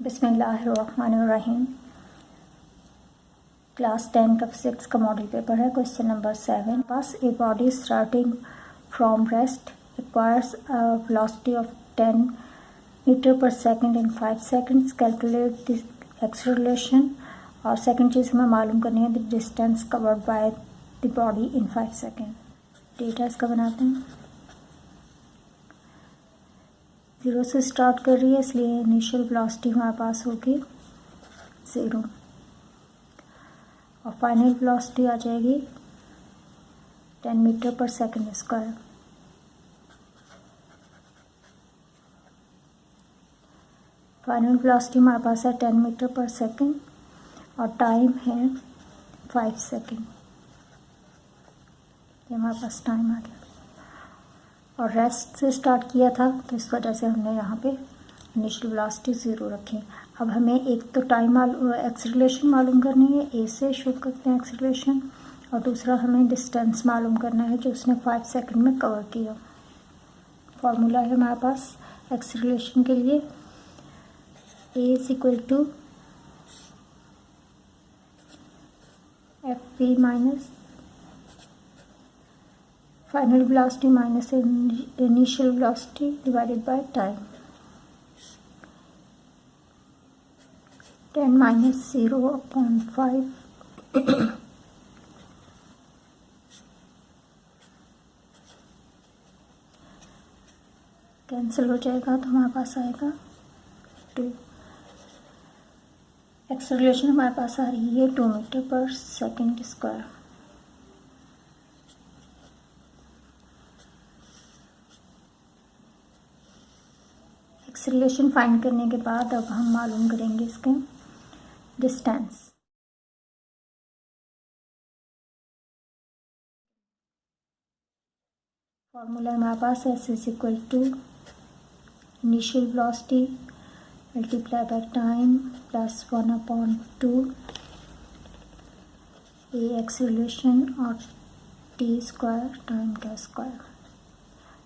बिस्मिल्लाहिर्रहमानिर्रहीम। क्लास 10 का फिजिक्स का मॉडल पेपर है। Question number 7। पास a body starting from rest acquires a velocity of 10 meter per second in 5 seconds. Calculate the acceleration. और second चीज़ हमें मालूम करनी है the distance covered by the body in 5 second. Data इसका बनाते हैं। 0 से स्टार्ट कर रही है, इसलिए इनिशियल वेलोसिटी हमारे पास होगी 0 और फाइनल वेलोसिटी आ जाएगी 10 meter per second square. Final velocity हमारे पास है 10 मीटर पर सेकंड और टाइम है 5 सेकंड। ये हमारे पास टाइम आ गया और रेस्ट से स्टार्ट किया था तो इस वजह से हमने यहाँ पे इनिशियल वेलोसिटी 0 रखी। अब हमें एक तो टाइम एक्सेलरेशन मालूम करनी है, ए से शुरू करते हैं एक्सेलरेशन, और दूसरा हमें डिस्टेंस मालूम करना है जो उसने 5 सेकंड में कवर किया। फॉर्मूला है हमारे पास एक्सेलरेशन के लिए, a is equal to F P minus final velocity minus initial velocity divided by time. 10 minus 0/5 cancel हो जाएगा तो हमारे पास आएगा 2। एक्सेलरेशन हमारे पास आ रही है 2 metre per second square. Acceleration find करने के बाद अब हम मालूम करेंगे इसके डिस्टेंस। फॉर्मूला हमारे पास S is equal to initial velocity multiply by time plus 1/2 a acceleration और टी स्क्वायर टाइम का स्क्वायर।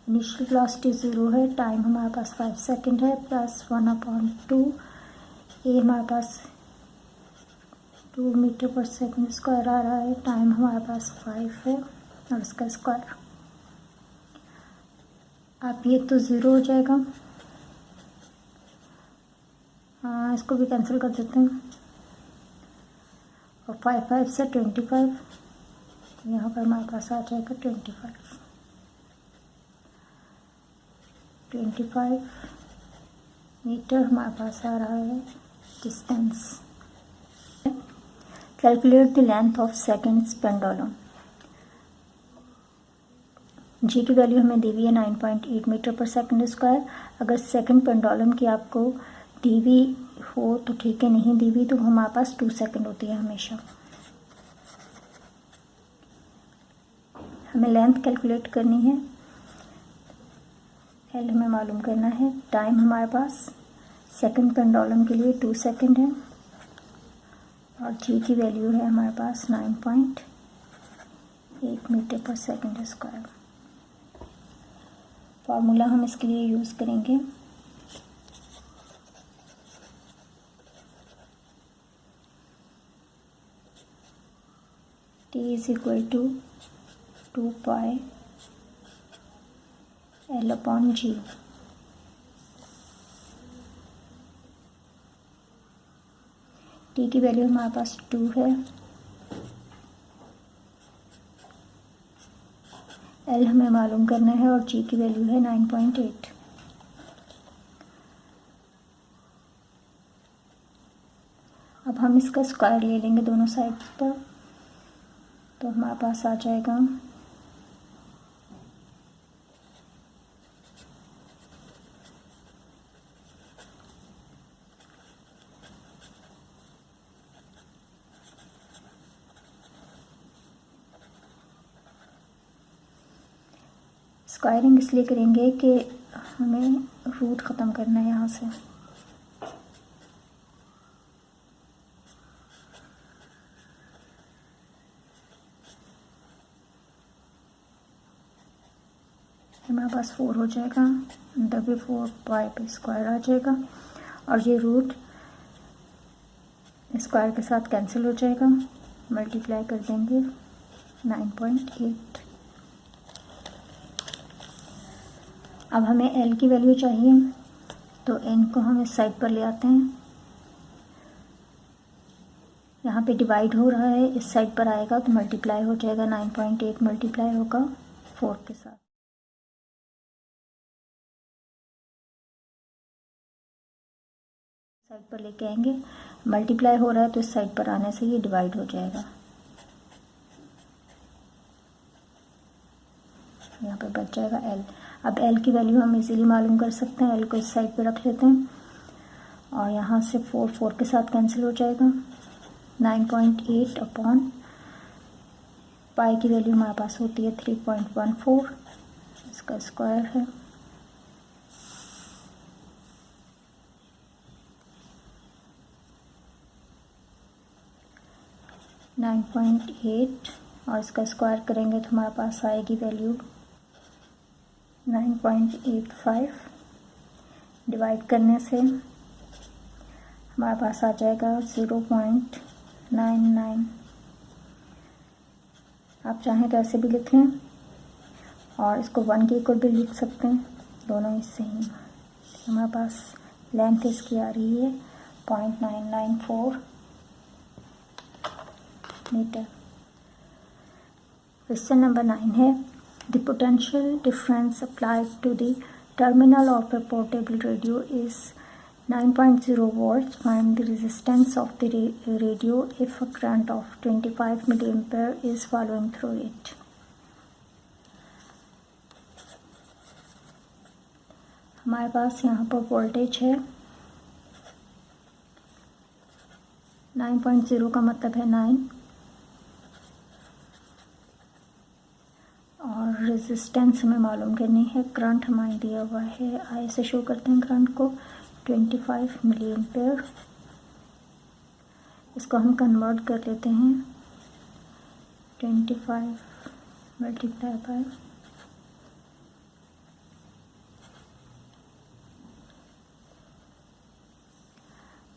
इनिशियल वेलोसिटी 0 है, टाइम हमारे पास 5 सेकंड है, प्लस 1/2 ए हमारे पास 2 मीटर पर सेकंड स्क्वायर आ रहा है, टाइम हमारे पास 5 है और इसका स्क्वायर। आप ये तो 0 हो जाएगा, इसको भी कैंसिल कर देते हैं और 5 से 25, यहाँ पर हमारे पास आ जाएगा 25 मीटर हमारे पास आ रहा है distance. Calculate the length of seconds pendulum. G की वैल्यू हमें दी हुई है 9.8 मीटर पर सेकंड स्क्वायर। अगर सेकंड पेंडुलम की आपको दी हुई हो तो ठीक है, नहीं दी हुई तो हमारे पास 2 सेकंड होती है हमेशा। हमें लेंथ कैलकुलेट करनी है, एल हमें मालूम करना है, टाइम हमारे पास सेकंड पेंडुलम के लिए 2 सेकंड है और जी की वैल्यू है हमारे पास 9.8 metre per second square. Formula हम इसके लिए यूज़ करेंगे T is equal to 2 pi L/G। T की वैल्यू हमारे पास 2 है, एल हमें मालूम करना है और जी की वैल्यू है 9.8। अब हम इसका स्क्वायर ले लेंगे दोनों साइड्स पर, तो हमारे पास आ जाएगा स्क्वायरिंग इसलिए करेंगे कि हमें रूट ख़त्म करना है यहाँ से। हमारे पास 4 हो जाएगा, अंदर भी 4 पाई पे स्क्वायर आ जाएगा और ये रूट स्क्वायर के साथ कैंसिल हो जाएगा, मल्टीप्लाई कर देंगे 9.8। अब हमें एल की वैल्यू चाहिए, तो एन को हम इस साइड पर ले आते हैं। यहाँ पे डिवाइड हो रहा है, इस साइड पर आएगा तो मल्टीप्लाई हो जाएगा, 9.8 मल्टीप्लाई होगा 4 के साथ। साइड पर लेके आएंगे, मल्टीप्लाई हो रहा है तो इस साइड पर आने से ये डिवाइड हो जाएगा। यहाँ पे बच जाएगा एल। अब एल की वैल्यू हम इजीली मालूम कर सकते हैं। एल को इस साइड पे रख लेते हैं और यहाँ से 4 के साथ कैंसिल हो जाएगा। 9.8 अपॉन पाई की वैल्यू हमारे पास होती है 3.14, इसका स्क्वायर है। नाइन 9.8 और इसका स्क्वायर करेंगे तो हमारे पास आएगी वैल्यू 9.85। डिवाइड करने से हमारे पास आ जाएगा 0.99। आप चाहें तो ऐसे भी लिख लें और इसको 1 के इक्वल भी लिख सकते हैं, दोनों ही सेम। हमारे पास लेंथ इसकी आ रही है 0.994 मीटर। क्वेश्चन नंबर 9 है, the potential difference applied to the terminal of a portable radio is 9.0 volts. Find the resistance of the radio if a current of 25 milliampere is following through it. हमारे पास यहाँ पर voltage है 9.0 का मतलब है 9 और resistance हमें मालूम करनी है। करंट हमारे दिया हुआ है, आई से शो करते हैं करंट को 25 मिली एम्पेयर। इसको हम कन्वर्ट कर लेते हैं 25 मल्टीप्लाई बाय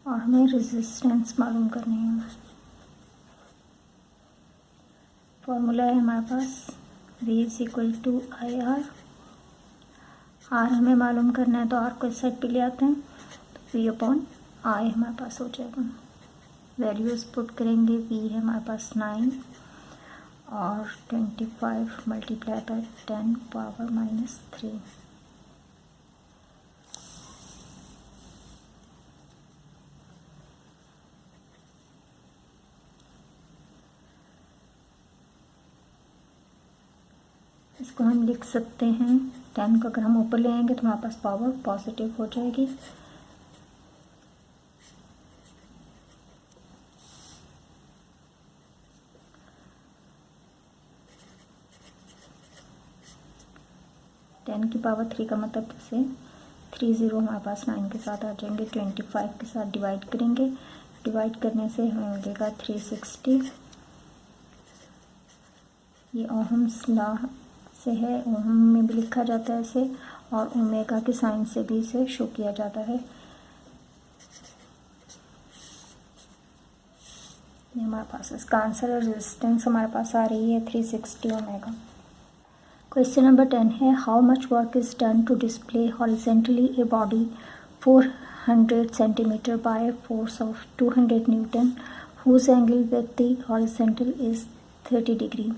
और हमें रेजिस्टेंस मालूम करनी है। फॉर्मूला है हमारे पास V is equal to I R. R हमें मालूम करना है तो आर को इस साइड पे ले आते हैं, तो V अपॉन आई हमारे पास हो जाएगा। वैल्यूज़ पुट करेंगे, V है हमारे पास 9 और 25 मल्टीप्लाई बाय 10 पावर -3। इसको हम लिख सकते हैं 10 को अगर हम ऊपर ले आएंगे तो हमारे पास पावर पॉजिटिव हो जाएगी। टेन की पावर 3 का मतलब से 30 हमारे पास 9 के साथ आ जाएंगे। 25 के साथ डिवाइड करेंगे, डिवाइड करने से हमें मिलेगा 360। ये ओहम्स लॉ से है, ओहम में भी लिखा जाता है इसे और ओमेगा के साइन से भी इसे शो किया जाता है। ये हमारे पास इसका आंसर है। रेजिस्टेंस हमारे पास आ रही है 360 ओमेगा। क्वेश्चन नंबर 10 है, how much work is done to display horizontally a body 400 centimetre by force of 200 newton whose angle with the horizontal is 30 degree.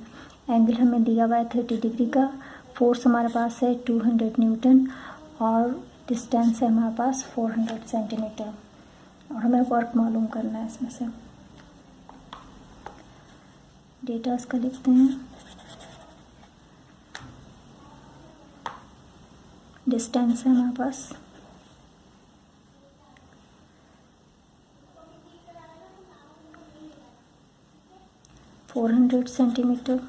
Angle हमें दिया हुआ है 30 डिग्री का, फोर्स हमारे पास है 200 न्यूटन और डिस्टेंस है हमारे पास 400 सेंटीमीटर और हमें वर्क मालूम करना है। इसमें से डेटा इसका लिखते हैं। डिस्टेंस है हमारे पास 400 सेंटीमीटर।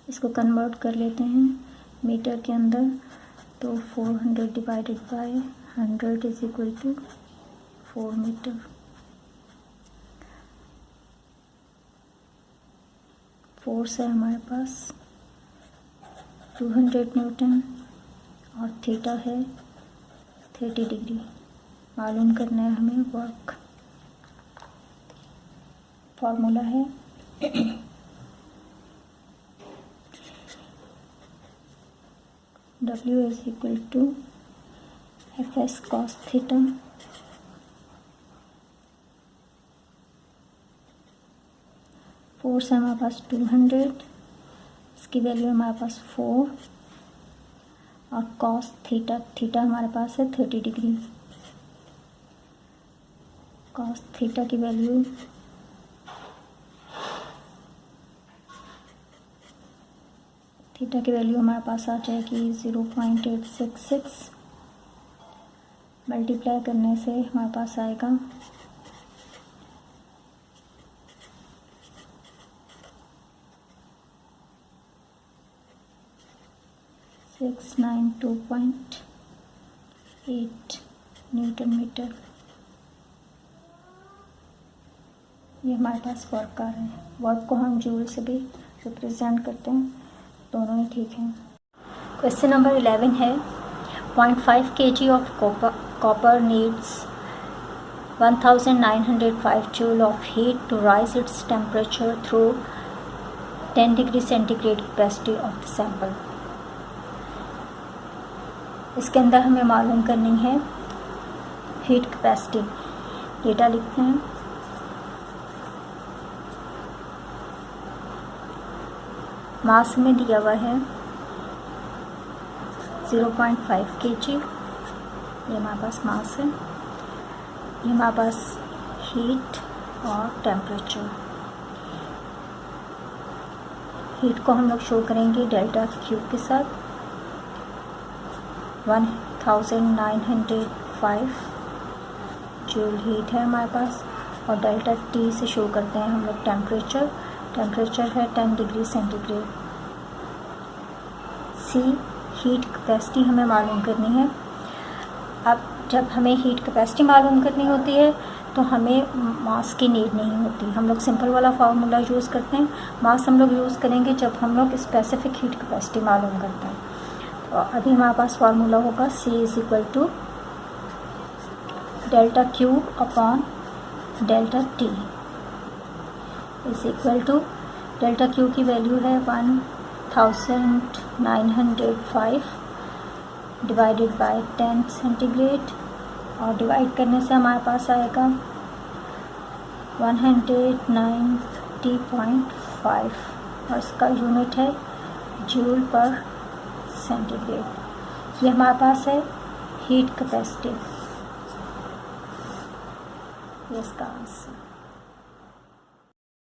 इसको कन्वर्ट कर लेते हैं मीटर के अंदर, तो 400 divided by 100 is equal to 4 metre. Force है हमारे पास 200 न्यूटन और थीटा है 30 डिग्री। मालूम करना है हमें वर्क। फार्मूला है W is equal to Fs cos theta force है हमारे पास 200, इसकी वैल्यू हमारे पास 4 और cos थीटा, थीटा हमारे पास है 30 डिग्री। cos थीटा की वैल्यू हमारे पास आ जाएगी 0.866, मल्टीप्लाई करने से हमारे पास आएगा 692.8 न्यूटन मीटर। ये हमारे पास वर्क आ रहा है। वर्क को हम जूल से भी रिप्रेजेंट करते हैं, दोनों ही ठीक हैं। क्वेश्चन नंबर 11 है 0.5 kg of copper needs 1905 joule of heat to raise its temperature through 10 degree centigrade capacity of the sample. इसके अंदर हमें मालूम करनी है हीट कैपेसिटी। डेटा लिखते हैं। मास में दिया हुआ है 0.5 kg, ये हमारे पास मास है। ये हमारे पास हीट और टेम्परेचर। हीट को हम लोग शो करेंगे डेल्टा क्यू के साथ। 1905 जूल हीट है हमारे पास और डेल्टा टी से शो करते हैं हम लोग टेम्परेचर। टेम्परेचर है 10 डिग्री सेंटीग्रेड। सी हीट कैपेसिटी हमें मालूम करनी है। अब जब हमें हीट कैपेसिटी मालूम करनी होती है तो हमें मास की नीड नहीं होती। हम लोग सिंपल वाला फार्मूला यूज़ करते हैं। मास हम लोग यूज़ करेंगे जब हम लोग स्पेसिफिक हीट कैपेसिटी मालूम करते हैं। तो अभी हमारे पास फार्मूला होगा C is equal to delta Q upon delta T is equal to delta Q की वैल्यू है 1905 डिवाइडेड बाय 10 सेंटीग्रेड और डिवाइड करने से हमारे पास आएगा 190.5 और इसका यूनिट है जूल पर सेंटीग्रेड। ये हमारे पास है हीट कैपेसिटी। ये इसका आंसर।